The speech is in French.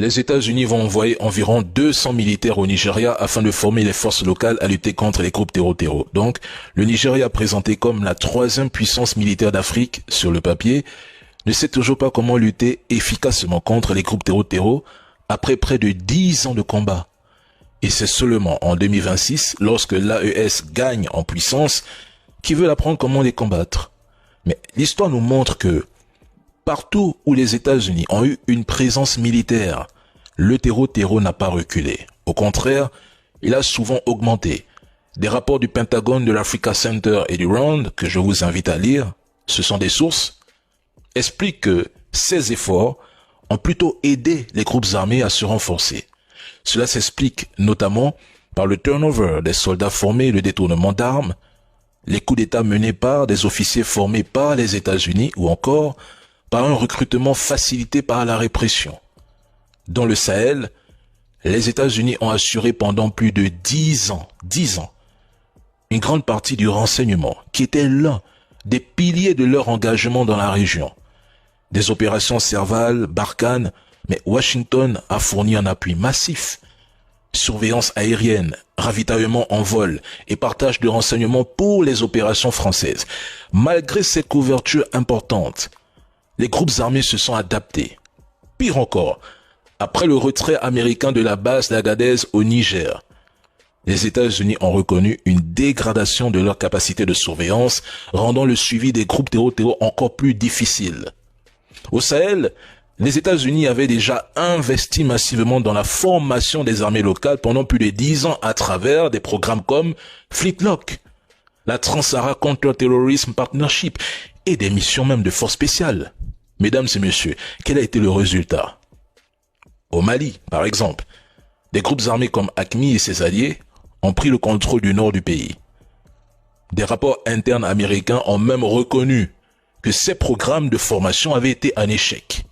Les États-Unis vont envoyer environ 200 militaires au Nigeria afin de former les forces locales à lutter contre les groupes terror. Donc, le Nigeria, présenté comme la troisième puissance militaire d'Afrique sur le papier, ne sait toujours pas comment lutter efficacement contre les groupes terror après près de 10 ans de combat. Et c'est seulement en 2026, lorsque l'AES gagne en puissance, qu'ils veulent apprendre comment les combattre. Mais l'histoire nous montre que partout où les États-Unis ont eu une présence militaire, le terror n'a pas reculé. Au contraire, il a souvent augmenté. Des rapports du Pentagone, de l'Africa Center et du RAND, que je vous invite à lire, ce sont des sources, expliquent que ces efforts ont plutôt aidé les groupes armés à se renforcer. Cela s'explique notamment par le turnover des soldats formés et le détournement d'armes, les coups d'État menés par des officiers formés par les États-Unis ou encore par un recrutement facilité par la répression. Dans le Sahel, les États-Unis ont assuré pendant plus de 10 ans, une grande partie du renseignement qui était l'un des piliers de leur engagement dans la région. Des opérations Serval, Barkhane, mais Washington a fourni un appui massif. Surveillance aérienne, ravitaillement en vol et partage de renseignements pour les opérations françaises. Malgré cette couverture importante, les groupes armés se sont adaptés. Pire encore, après le retrait américain de la base d'Agadez au Niger, les États-Unis ont reconnu une dégradation de leur capacité de surveillance, rendant le suivi des groupes terror encore plus difficile. Au Sahel, les États-Unis avaient déjà investi massivement dans la formation des armées locales pendant plus de 10 ans à travers des programmes comme Flintlock, la Trans-Sahara Counter-Terrorism Partnership et des missions même de force spéciales. Mesdames et messieurs, quel a été le résultat? Au Mali, par exemple, des groupes armés comme AQMI et ses alliés ont pris le contrôle du nord du pays. Des rapports internes américains ont même reconnu que ces programmes de formation avaient été un échec.